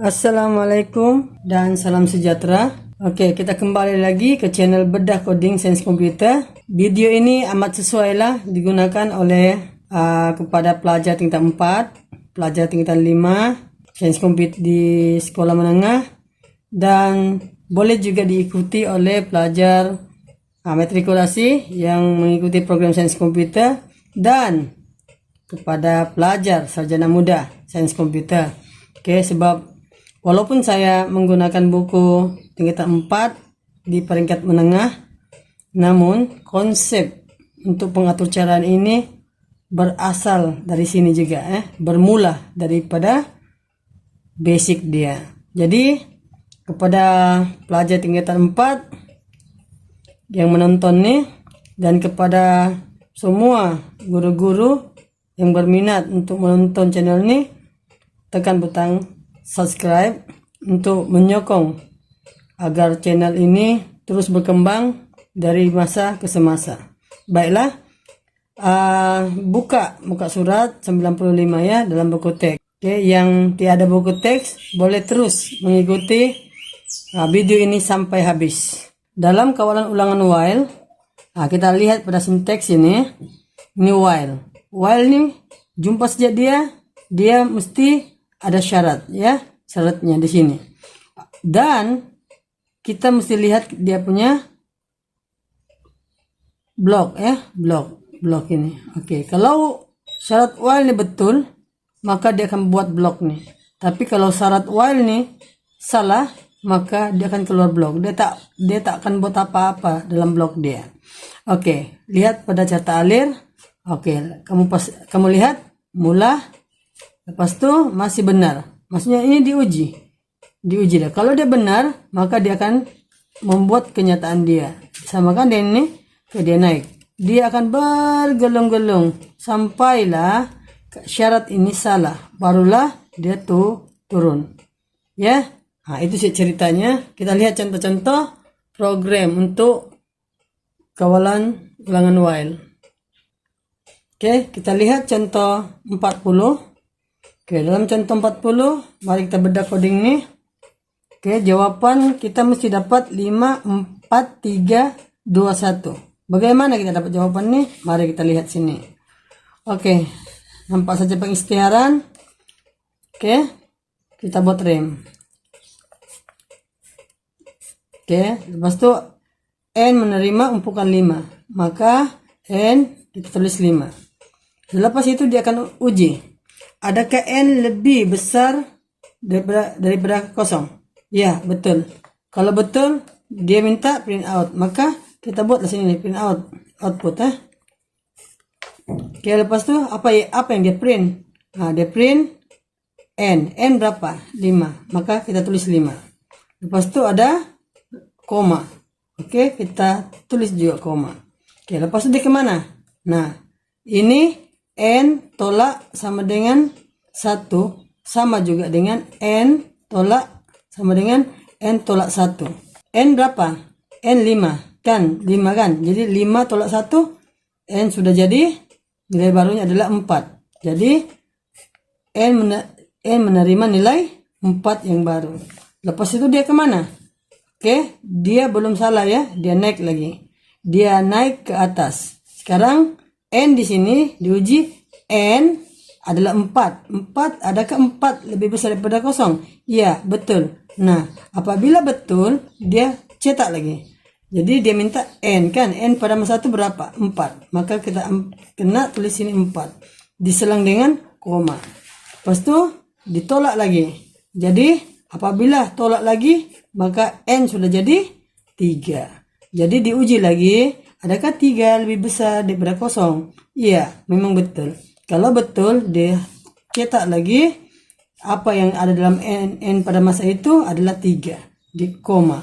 Assalamualaikum dan salam sejahtera. Oke, kita kembali lagi ke channel Bedah Coding Sains Komputer. Video ini amat sesuai lah digunakan oleh kepada pelajar tingkat 4, pelajar tingkat 5 Sains Komputer di sekolah menengah, dan boleh juga diikuti oleh pelajar matrikulasi yang mengikuti program Sains Komputer, dan kepada pelajar sarjana muda Sains Komputer. Oke, sebab walaupun saya menggunakan buku tingkat 4 di peringkat menengah, namun konsep untuk pengaturcaraan ini berasal dari sini juga, bermula daripada basic dia. Jadi kepada pelajar tingkatan 4 yang menonton nih, dan kepada semua guru-guru yang berminat untuk menonton channel ini, tekan butang subscribe untuk menyokong agar channel ini terus berkembang dari masa ke semasa. Baiklah, buka muka surat 95 ya dalam buku teks. Oke, yang tiada buku teks boleh terus mengikuti video ini sampai habis. Dalam kawalan ulangan while, kita lihat pada sinteks ini while. While ini jumpa saja dia mesti ada syarat ya, syaratnya di sini. Dan kita mesti lihat dia punya blok ya, blok ini. Oke, kalau syarat while ini betul, maka dia akan buat blok nih. Tapi kalau syarat while ini salah, maka dia akan keluar blok. Dia tak akan buat apa-apa dalam blok dia. Oke, lihat pada cerita alir. Oke, kamu lihat mula. Lepas itu masih benar, maksudnya ini diuji dah. Kalau dia benar, maka dia akan membuat kenyataan dia. Samakan dia ini, dia naik. Dia akan bergelung-gelung sampailah syarat ini salah, barulah dia turun. Ya, itu sih ceritanya. Kita lihat contoh-contoh program untuk kawalan ulangan while. Oke, kita lihat contoh 40. Oke, dalam contoh 40, mari kita bedah coding nih. Oke, jawaban kita mesti dapat 5, 4, 3, 2, 1. Bagaimana kita dapat jawaban nih? Mari kita lihat sini. Oke, nampak saja pengisytiharan. Oke, kita buat rem. Oke, lepas itu N menerima umpukan 5. Maka N kita tulis 5. Selepas itu dia akan uji. Adakah N lebih besar daripada kosong? Ya, betul. Kalau betul, dia minta print out. Maka kita buat di sini print out, output. Oke, lepas itu apa yang dia print? Dia print N. N berapa? 5. Maka kita tulis 5. Lepas itu ada koma. Oke, kita tulis juga koma. Oke, lepas itu dia kemana? Nah, ini N tolak sama dengan 1 sama juga dengan N tolak sama dengan N tolak 1. N berapa? N 5 kan? 5 kan? Jadi 5 tolak 1, N sudah jadi, nilai barunya adalah 4. Jadi N menerima nilai 4 yang baru. Lepas itu dia kemana? Oke, dia belum salah ya, dia naik lagi. Dia naik ke atas. Sekarang N di sini diuji, N adalah 4. 4, adakah 4 lebih besar daripada kosong? Ya, betul. Nah, apabila betul, dia cetak lagi. Jadi dia minta N kan? N pada masa itu berapa? 4. Maka kita kena tulis sini 4. Diselang dengan koma. Lepas itu ditolak lagi. Jadi apabila tolak lagi, maka N sudah jadi 3. Jadi diuji lagi. Adakah 3 lebih besar daripada kosong? Iya, memang betul. Kalau betul, dia cetak lagi apa yang ada dalam N pada masa itu adalah 3 di koma.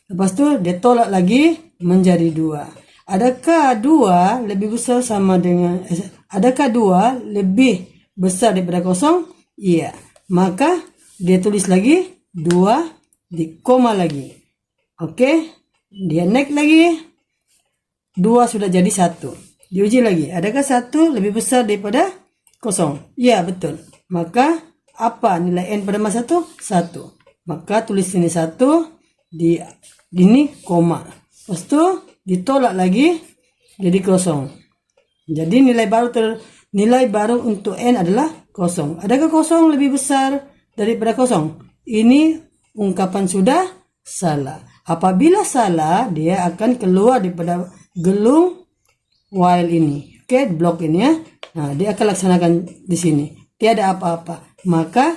Lepas itu dia tolak lagi menjadi 2. Adakah 2 lebih besar sama dengan adakah 2 lebih besar daripada kosong? Iya. Maka dia tulis lagi 2 di koma lagi. Oke, dia naik lagi. 2 sudah jadi 1. Diuji lagi. Adakah 1 lebih besar daripada kosong? Ya, betul. Maka Apa nilai N pada masa itu? 1. Maka tulis sini 1, di ini koma. Lepas itu ditolak lagi jadi kosong. Jadi nilai baru untuk N adalah kosong. Adakah kosong lebih besar daripada kosong? Ini ungkapan sudah salah. Apabila salah, dia akan keluar daripada gelung while ini. Oke, blok ini ya. Nah, dia akan laksanakan di sini. Tiada apa-apa. Maka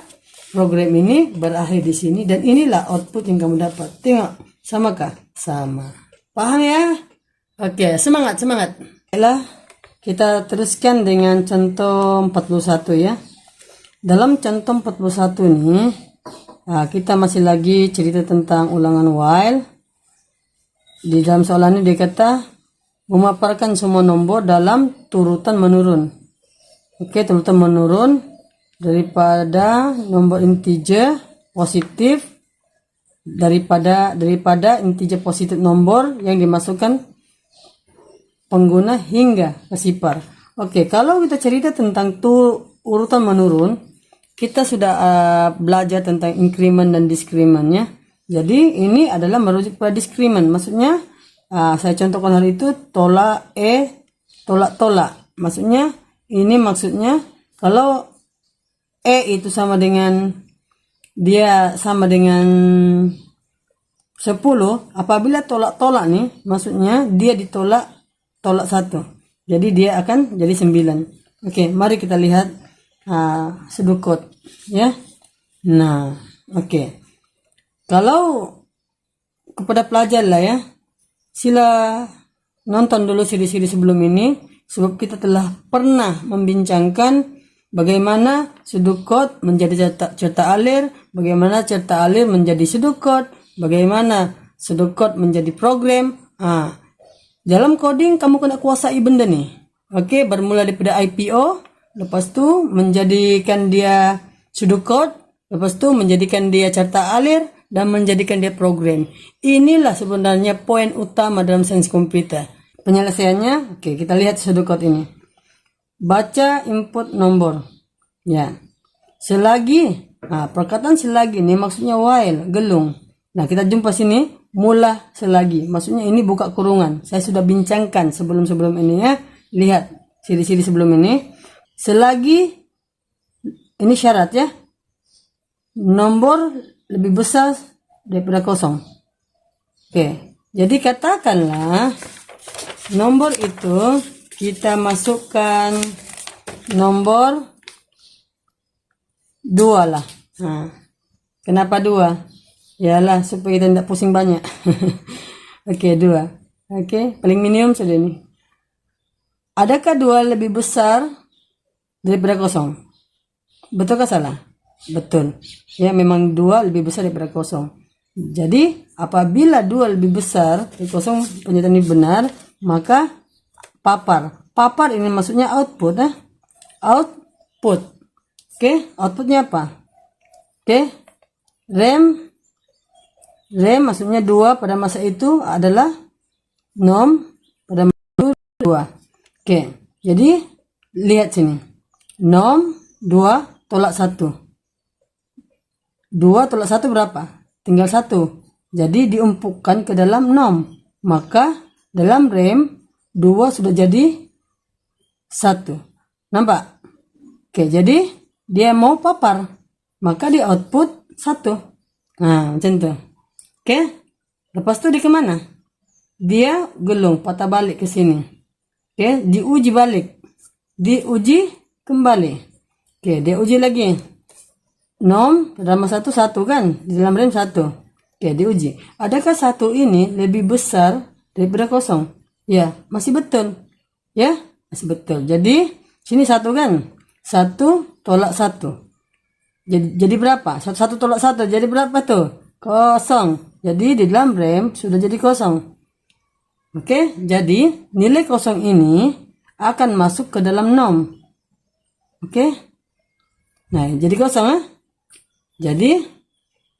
program ini berakhir di sini dan inilah output yang kamu dapat. Tengok, samakah? Sama. Paham ya? Oke, semangat. Baiklah, kita teruskan dengan contoh 41 ya. Dalam contoh 41 ini, kita masih lagi cerita tentang ulangan while. Di dalam soalan ini dia kata memaparkan semua nombor dalam turutan menurun. Oke, turutan menurun daripada nomor integer positif daripada integer positif nomor yang dimasukkan pengguna hingga ke sifar. Oke, kalau kita cerita tentang urutan menurun, kita sudah belajar tentang increment dan discrement ya. Jadi ini adalah merujuk pada discrement. Maksudnya saya contohkan hal itu tolak tolak. Maksudnya kalau itu sama dengan 10, apabila tolak nih, maksudnya dia tolak 1. Jadi dia akan jadi 9. Oke, mari kita lihat sedukot ya. Nah, oke. Kalau kepada pelajar lah ya, sila nonton dulu siri-siri sebelum ini, sebab kita telah pernah membincangkan bagaimana sedukot menjadi certa alir, bagaimana certa alir menjadi sedukot, bagaimana sedukot menjadi program. Dalam coding kamu kena kuasai benda nih. Oke, bermula daripada IPO, lepas tu menjadikan dia sedukot, lepas tu menjadikan dia certa alir, dan menjadikan dia program. Inilah sebenarnya poin utama dalam sains komputer. Penyelesaiannya, oke, kita lihat sedukot ini. Baca input nomor. Ya. Perkataan selagi ini maksudnya while, gelung. Nah, kita jumpa sini, mula selagi. Maksudnya ini buka kurungan. Saya sudah bincangkan sebelum ini ya. Lihat siri-siri sebelum ini. Selagi, ini syarat ya. Nomor lebih besar daripada kosong. Oke, jadi katakanlah nomor itu kita masukkan nomor 2 lah. Kenapa 2? Yalah supaya kita tidak pusing banyak. Oke, 2. Oke, paling minimum sudah ini. Adakah 2 lebih besar daripada kosong? Betulkah salah? Betul. Ya, memang 2 lebih besar daripada kosong. Jadi, apabila 2 lebih besar dari kosong, pernyataan ini benar, maka papar. Papar ini maksudnya output. Output. Oke, outputnya apa? Oke, rem maksudnya 2 pada masa itu adalah nom pada masa itu 2. Oke, jadi lihat sini. Nom 2 tolak 1. 2 tolak 1 berapa? Tinggal 1. Jadi diumpukkan ke dalam nom. Maka dalam rem 2 sudah jadi 1. Nampak? Oke, jadi dia mau papar. Maka di output 1. Nah, macam tu. Oke. Lepas tu dia kemana? Dia gelung, patah balik ke sini. Oke, diuji balik. Diuji kembali. Oke, dia uji lagi. Nom dalam 1 kan, di dalam rem 1. Oke, diuji. Adakah 1 ini lebih besar daripada kosong? Ya, masih betul. Ya, masih betul. Jadi sini 1 kan, 1 tolak 1. Jadi berapa? 1 tolak 1 jadi berapa tuh? Kosong. Jadi di dalam rem sudah jadi kosong. Oke, jadi nilai kosong ini akan masuk ke dalam nom. Oke. Nah, jadi kosong ya. Jadi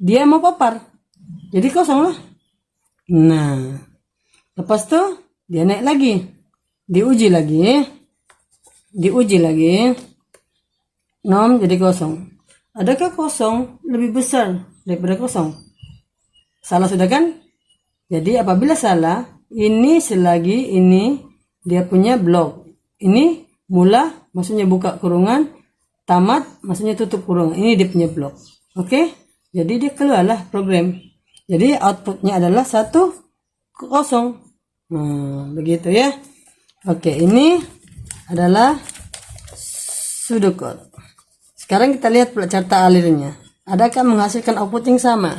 dia mau papar. Jadi kosong lah. Nah, lepas tu dia naik lagi. Diuji lagi. Nom jadi kosong. Adakah kosong lebih besar daripada kosong? Salah sudah kan? Jadi apabila salah, ini selagi ini dia punya blok. Ini mula maksudnya buka kurungan, tamat maksudnya tutup kurungan. Ini dia punya blok. Oke? Jadi dia keluarlah program. Jadi outputnya adalah 1, 0. Begitu ya. Oke, ini adalah pseudocode. Sekarang kita lihat pula carta alirnya. Adakah menghasilkan output yang sama?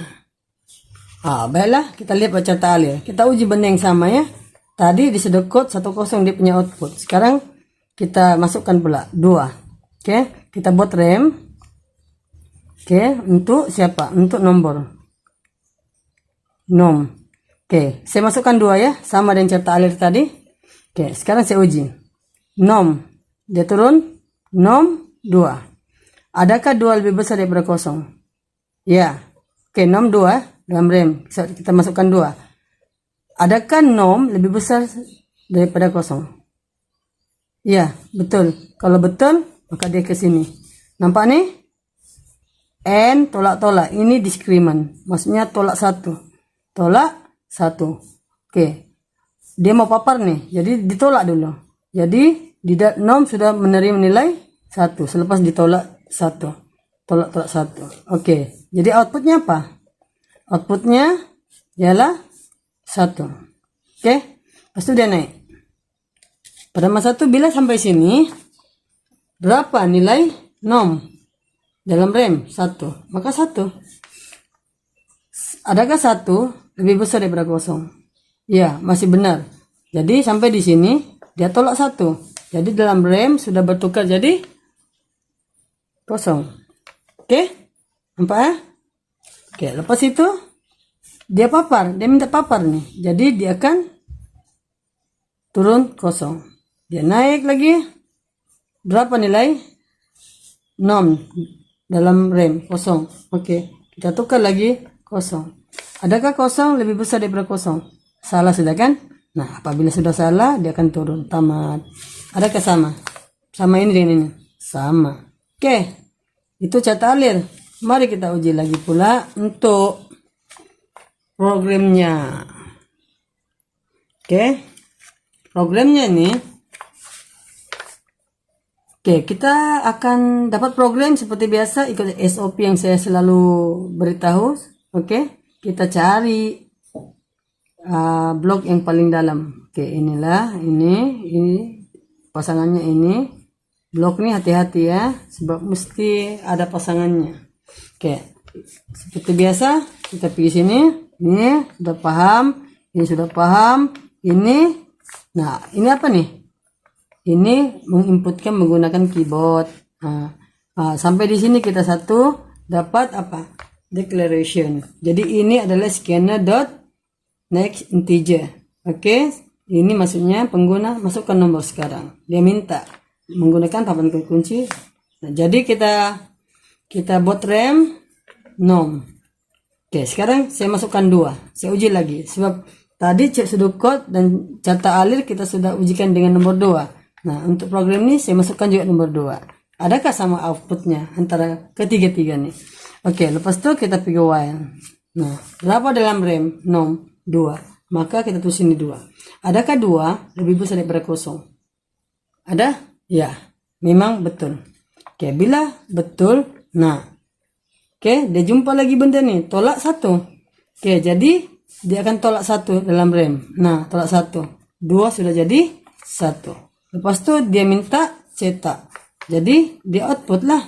Baiklah, kita lihat pula carta alir. Kita uji benda yang sama ya. Tadi di pseudocode 10 dia punya output. Sekarang kita masukkan pula 2. Oke, kita buat rem. Oke, untuk siapa? Untuk nomor. Nom. Oke, saya masukkan 2 ya, sama dengan carta alir tadi. Oke, sekarang saya uji. Nom, dia turun. Nom 2. Adakah 2 lebih besar daripada 0? Ya. Oke, nom 2 dalam rem. Kita masukkan 2. Adakah nom lebih besar daripada 0? Ya, betul. Kalau betul, maka dia ke sini. Nampak nih? N tolak-tolak. Ini diskrimen. Maksudnya tolak 1. Tolak 1. Oke. Dia mau papar nih. Jadi ditolak dulu. Jadi nom sudah menerima nilai 1. Selepas ditolak 1. Tolak 1. Oke. Jadi outputnya apa? Outputnya ialah 1. Oke. Lepas itu dia naik. Pada masa 1 bila sampai sini, berapa nilai nom dalam rem? 1. Maka 1. Adakah 1 lebih besar daripada 0? Ya, masih benar. Jadi sampai di sini dia tolak 1. Jadi dalam rem sudah bertukar jadi 0. Oke? Nampak ya? Oke, lepas itu dia papar, dia minta papar nih. Jadi dia akan turun 0. Dia naik lagi. Berapa nilai nom dalam rem? 0. Oke, kita tukar lagi 0. Adakah 0 lebih besar daripada 0? Salah sudah kan? Nah, apabila sudah salah, dia akan turun. Tamat. Adakah sama? Sama ini dengan ini? Sama. Oke. Itu carta alir. Mari kita uji lagi pula untuk programnya. Oke. Programnya ini. Oke, kita akan dapat program seperti biasa ikut SOP yang saya selalu beritahu. Oke. Kita cari blok yang paling dalam. Oke, inilah ini pasangannya ini. Blok ini hati-hati ya, sebab mesti ada pasangannya. Oke, seperti biasa kita pergi sini. Ini sudah paham, ini sudah paham. Ini, nah ini apa nih? Ini menginputkan menggunakan keyboard. Sampai di sini kita dapat apa? Declaration. Jadi ini adalah scanner dot next integer. Oke, ini maksudnya pengguna masukkan nomor sekarang. Dia minta menggunakan papan kunci. Nah, jadi kita buat rem nom. Oke, sekarang saya masukkan 2. Saya uji lagi sebab tadi pseudocode dan carta alir kita sudah ujikan dengan nomor 2. Nah, untuk program ini saya masukkan juga nomor 2. Adakah sama outputnya antara ketiga-tiga nih? Oke, lepas itu kita pergi while. Nah, berapa dalam rem nom? 2. Maka kita tulis ini 2. Adakah 2 lebih besar daripada 0? Ada? Ya, memang betul. Oke, bila betul, nah, oke, dia jumpa lagi benda nih, tolak 1. Oke, jadi dia akan tolak 1 dalam rem. Nah, tolak 1. 2 sudah jadi 1. Lepas itu dia minta cetak. Jadi dia output lah.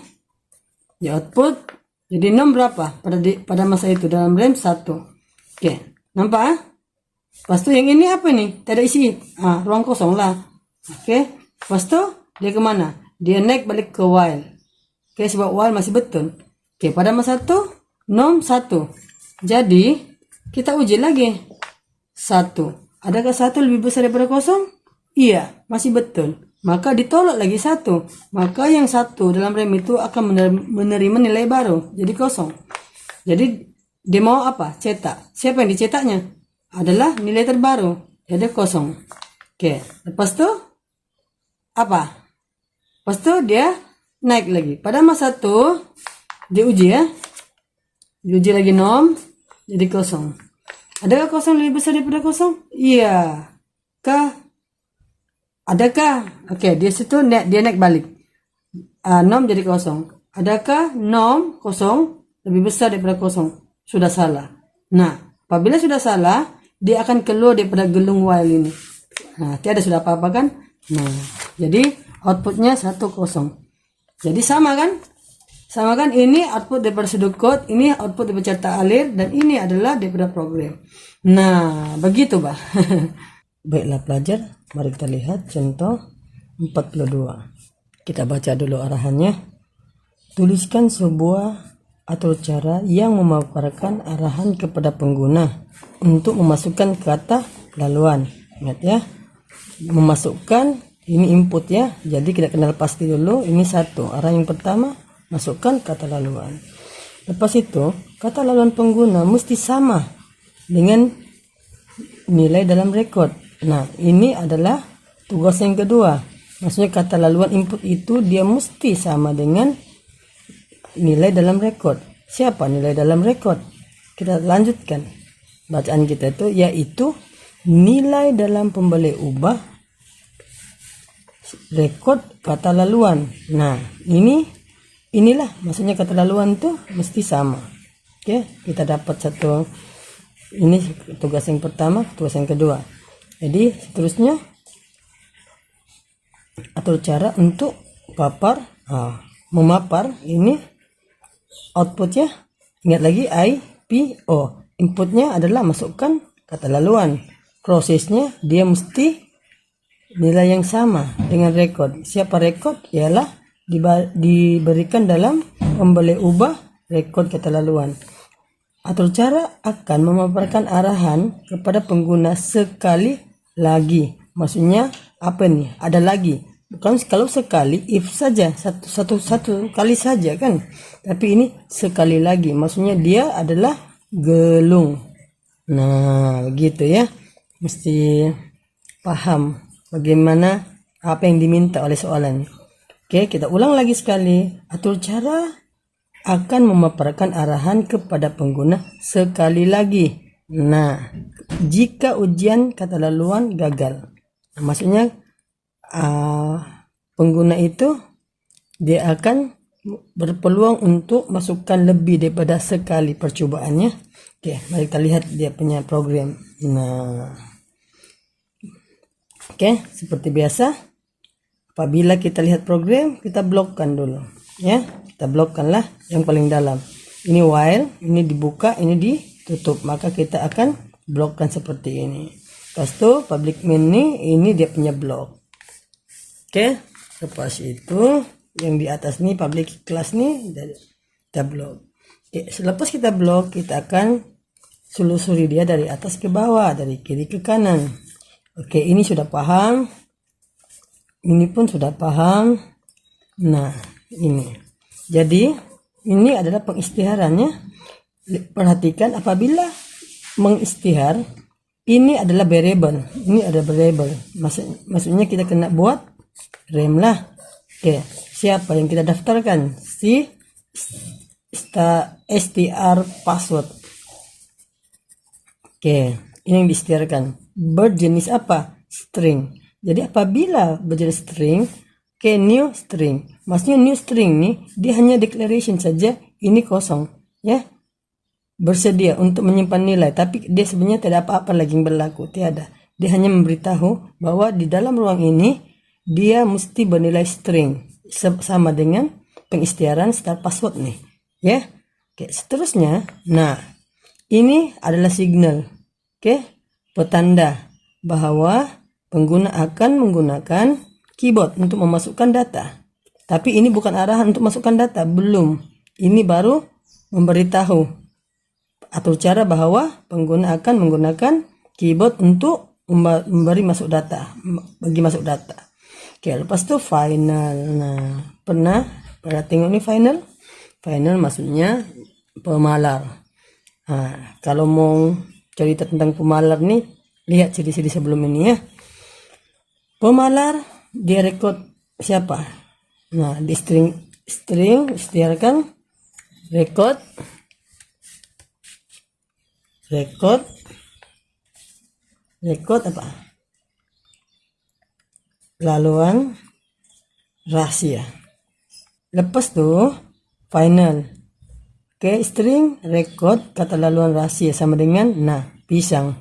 Dia output. Jadi nom berapa pada masa itu dalam rem 1. Oke, nampak? Lepas itu yang ini apa nih? Tidak isi. Ruang kosong lah. Oke, lepas itu dia kemana? Dia naik balik ke while. Oke, sebab while masih betul. Oke, pada masa 1 nom 1. Jadi kita uji lagi 1. Adakah 1 lebih besar daripada 0? Iya, masih betul. Maka ditolak lagi 1. Maka yang 1 dalam rem itu akan menerima nilai baru. Jadi 0. Jadi dia mau apa? Cetak. Siapa yang dicetaknya? Adalah nilai terbaru. Jadi 0. Oke, lepas itu apa? Lepas itu dia naik lagi. Pada masa 1 diuji ya. Diuji lagi nom jadi kosong. Adakah kosong lebih besar daripada kosong? Iya. Adakah? Oke, dia situ dia naik balik. Nom jadi kosong. Adakah nom kosong lebih besar daripada kosong? Sudah salah. Nah, apabila sudah salah, dia akan keluar daripada gelung while ini. Nah, tiada sudah apa-apa kan? Nah, jadi outputnya 1, 0. Jadi sama kan? Sama kan? Ini output daripada pseudocode, ini output daripada cetak alir, dan ini adalah daripada program. Nah, begitu bah. Baiklah pelajar, mari kita lihat contoh 42. Kita baca dulu arahannya. Tuliskan sebuah atau cara yang memaparkan arahan kepada pengguna untuk memasukkan kata laluan. Ingat ya, memasukkan ini input ya, jadi kita kenal pasti dulu. Ini satu, arah yang pertama masukkan kata laluan. Lepas itu kata laluan pengguna mesti sama dengan nilai dalam rekod. Nah, ini adalah tugas yang kedua. Maksudnya kata laluan input itu dia mesti sama dengan nilai dalam rekod. Siapa nilai dalam rekod? Kita lanjutkan bacaan kita itu, yaitu nilai dalam pembalik ubah rekod kata laluan. Nah, inilah maksudnya kata laluan itu mesti sama. Oke, kita dapat satu. Ini tugas yang pertama, tugas yang kedua. Jadi seterusnya atur cara untuk memapar ini outputnya. Ingat lagi IPO, inputnya adalah masukkan kata laluan. Prosesnya dia mesti nilai yang sama dengan rekod. Siapa rekod? Ialah diberikan dalam pembalik ubah rekod kata laluan. Atur cara akan memaparkan arahan kepada pengguna sekali lagi. Maksudnya apa nih? Ada lagi. Bukan kalau sekali, if saja, satu kali saja kan. Tapi ini sekali lagi. Maksudnya dia adalah gelung. Nah, begitu ya. Mesti paham bagaimana apa yang diminta oleh soalan. Oke, kita ulang lagi sekali. Atur cara akan memaparkan arahan kepada pengguna sekali lagi. Nah, jika ujian kata laluan gagal. Nah, maksudnya pengguna itu dia akan berpeluang untuk masukkan lebih daripada sekali percobaannya. Oke, mari kita lihat dia punya program. Nah, oke, seperti biasa, apabila kita lihat program, kita blokkan dulu ya. Kita blokkanlah yang paling dalam. Ini while, ini dibuka, ini ditutup, maka kita akan blokkan seperti ini. Lepas itu public main ini dia punya blok. Oke, lepas itu yang di atas nih public class nih kita blok. Oke, selepas kita blok, kita akan selusuri dia dari atas ke bawah, dari kiri ke kanan. Oke, ini sudah paham. Ini pun sudah paham. Nah, ini. Jadi, ini adalah pengisytiharannya. Perhatikan apabila mengistihar, ini adalah variable. Ini ada variable. Maksudnya kita kena buat rem lah. Oke, siapa yang kita daftarkan? Si str password. Oke, ini yang diistiharkan. Berjenis apa? String. Jadi apabila berjenis string, new string. Maksudnya new string nih, dia hanya declaration saja, ini kosong, ya. Bersedia untuk menyimpan nilai, tapi dia sebenarnya tidak apa-apa lagi yang berlaku, tiada. Dia hanya memberitahu bahwa di dalam ruang ini dia mesti bernilai string sama dengan pengisytiharan start password nih, ya. Oke, seterusnya, nah, ini adalah signal, oke, petanda bahwa pengguna akan menggunakan keyboard untuk memasukkan data. Tapi ini bukan arahan untuk masukkan data, belum. Ini baru memberitahu atur cara bahwa pengguna akan menggunakan keyboard untuk memberi masuk data, bagi masuk data. Oke, lepas itu final. Nah, pernah tengok ini final? Final maksudnya pemalar. Nah, kalau mau cerita tentang pemalar nih, lihat CD-CD sebelum ini ya. Pemalar dia record siapa? Nah, di string istiharkan record apa? Laluan rahasia. Lepas tuh final. Oke, string record kata laluan rahasia sama dengan pisang.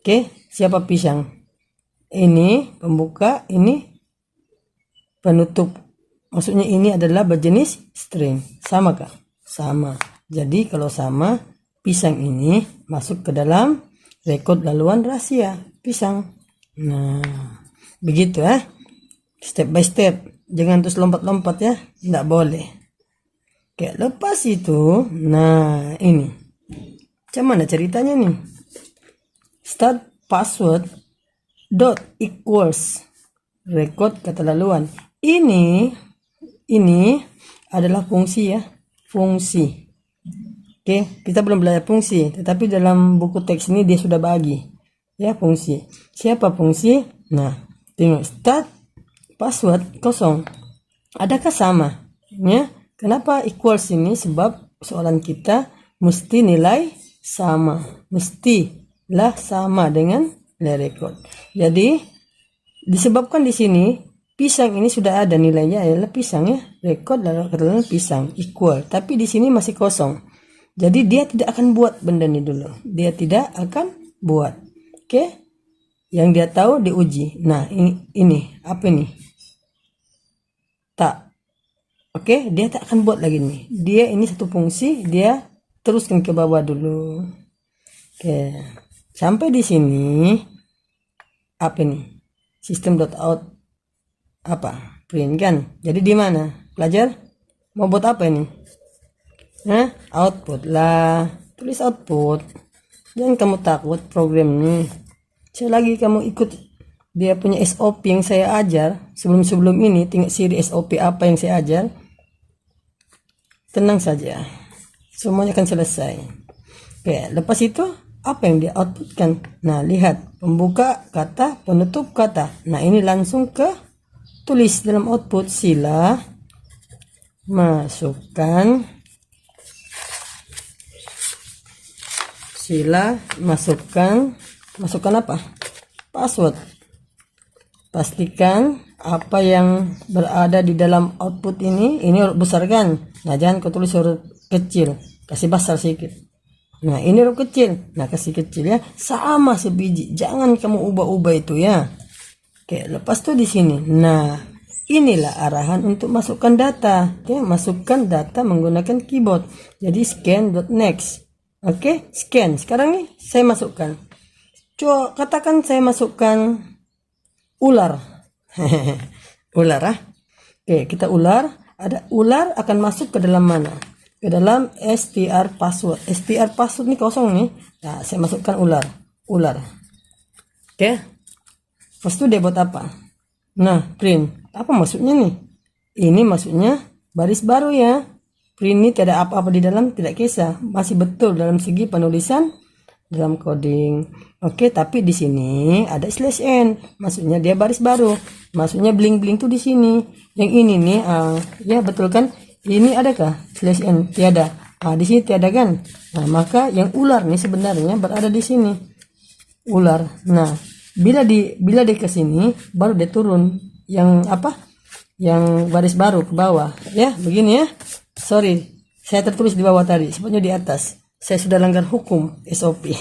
Oke, siapa pisang? Ini pembuka, ini penutup. Maksudnya ini adalah berjenis string. Sama kah? Sama. Jadi kalau sama, pisang ini masuk ke dalam record laluan rahasia pisang. Nah, begitu ya. Step by step. Jangan terus lompat-lompat ya. Tidak boleh. Oke, lepas itu, ini. Macam mana ceritanya nih? Start password dot equals record kata laluan. Ini adalah fungsi ya. Fungsi. Oke, kita belum belajar fungsi, tetapi dalam buku teks ini dia sudah bagi ya fungsi. Siapa fungsi? Nah, tengok start password kosong. Adakah sama? Ya, kenapa equals ini? Sebab soalan kita mesti nilai sama, mestilah sama dengan nilai record. Jadi disebabkan di sini pisang ini sudah ada nilainya adalah pisang ya, record adalah pisang equal, tapi di sini masih kosong. Jadi dia tidak akan buat benda ini dulu. Dia tidak akan buat. Oke. Yang dia tahu diuji. Nah, ini apa ini? Tak. Oke, dia tak akan buat lagi nih. Dia ini satu fungsi, dia teruskan ke bawah dulu. Oke. Sampai di sini apa ini? System.out apa? Print kan? Jadi di mana? Pelajar mau buat apa ini? Output lah. Tulis output. Jangan kamu takut program ini. Selagi kamu ikut dia punya SOP yang saya ajar sebelum ini, tengok siri SOP apa yang saya ajar, tenang saja, semuanya akan selesai. Oke, lepas itu apa yang dia outputkan? Nah, lihat pembuka kata, penutup kata. Nah, ini langsung ke tulis dalam output. Sila masukkan apa? Password. Pastikan apa yang berada di dalam output ini huruf besar kan? Nah, jangan kau tulis huruf kecil, kasih besar sedikit. Nah, ini huruf kecil, nah kasih kecil ya, sama sebiji, jangan kamu ubah-ubah itu ya. Oke, lepas tuh di sini. Nah, inilah arahan untuk masukkan data. Ya, masukkan data menggunakan keyboard. Jadi scan.next. Oke, scan. Sekarang nih saya masukkan. Coba katakan saya masukkan ular. Ular ah. Oke, kita ular. Ada ular akan masuk ke dalam mana? Ke dalam str password. Str password ini kosong nih. Nah, saya masukkan ular. Oke. Terus itu dia buat apa? Nah, print. Apa maksudnya nih? Ini maksudnya baris baru ya. Print ini tidak apa-apa di dalam, tidak kisah, masih betul dalam segi penulisan, dalam coding. Oke, tapi di sini ada /n, maksudnya dia baris baru, maksudnya bling-bling tuh di sini. Yang ini nih, ya betul kan? Ini adakah /n? Tiada. Di sini tiada kan? Nah, maka yang ular nih sebenarnya berada di sini. Ular. Nah, bila dia ke sini, baru dia turun. Yang apa? Yang baris baru ke bawah. Ya, begini ya. Sorry, saya tertulis di bawah tadi, sebenarnya di atas. Saya sudah langgar hukum SOP.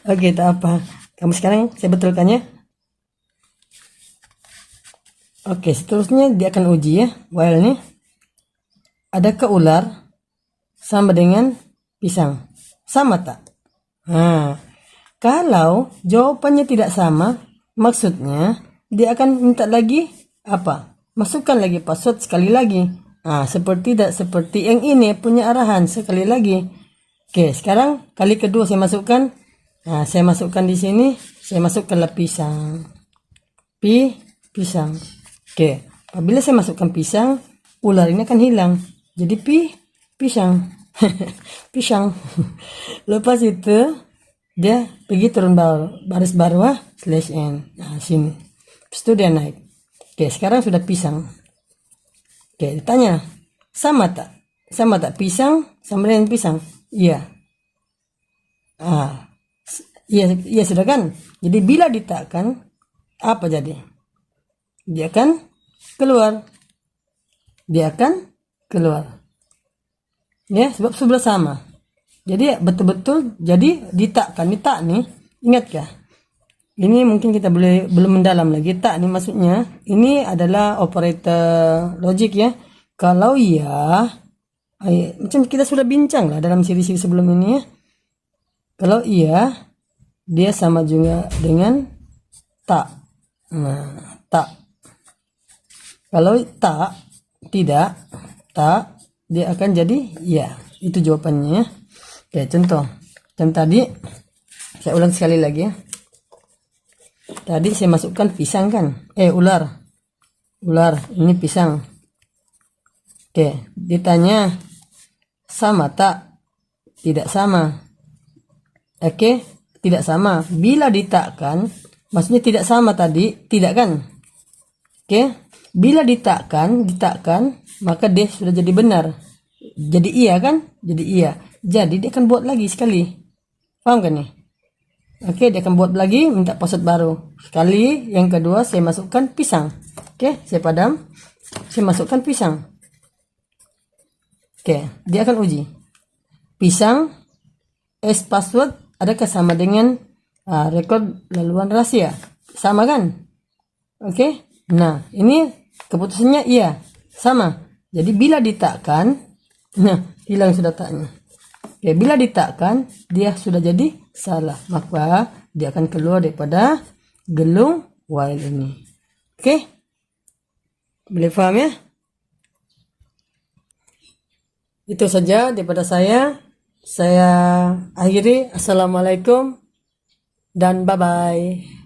Oke, tak apa. Kamu sekarang saya betulkan ya. Oke, seterusnya dia akan uji ya. While nih, adakah ular sama dengan pisang? Sama tak? Nah, kalau jawabannya tidak sama, maksudnya dia akan minta lagi apa? Masukkan lagi password sekali lagi. Seperti yang ini punya arahan sekali lagi. Oke, sekarang kali kedua saya masukkan. Saya masukkan di sini, saya masukkanlah pisang. Pisang. Oke, apabila saya masukkan pisang, ular ini akan hilang. Jadi pisang. Pisang. Lepas itu dia pergi turun baris bawah /n. Nah, sini. Terus itu dia naik. Oke, sekarang sudah pisang. Oke, ditanya, sama tak? sama tak pisang sama dengan pisang? Iya. Iya sudah kan. Jadi bila ditakkan apa jadi? Dia akan keluar. Ya, sebab sebelah sama. Jadi betul-betul jadi ditakkan. Tak nih, ingat kah? Ini mungkin kita belum mendalam lagi. Tak nih maksudnya ini adalah operator logik ya. Kalau iya, macam kita sudah bincang lah dalam siri-siri sebelum ini ya. Kalau iya, dia sama juga dengan tak. Nah, tak. Kalau tidak, dia akan jadi ya. Itu jawabannya ya. Oke, contoh. Dan tadi, saya ulang sekali lagi ya. Tadi saya masukkan pisang kan? Ular. Ini pisang. Oke, ditanya sama tak? Tidak sama. Oke, tidak sama. Bila ditakkan, maksudnya tidak sama tadi, tidak kan? Oke, bila ditakkan, maka dia sudah jadi benar. Jadi iya kan? Jadi iya. Jadi dia akan buat lagi sekali. Paham kan nih? Oke, dia akan buat lagi, minta password baru. Sekali, yang kedua saya masukkan pisang. Oke, saya padam. Saya masukkan pisang. Oke, dia akan uji. Pisang, password, adakah sama dengan rekod laluan rahasia? Sama kan? Oke. Nah, ini keputusannya iya, sama. Jadi bila ditakkan, nah, hilang sudah taknya. Oke, bila ditakkan, dia sudah jadi salah. Maka dia akan keluar daripada gelung while ini. Oke? Boleh paham ya? Itu saja daripada saya. Saya akhiri. Assalamualaikum dan bye-bye.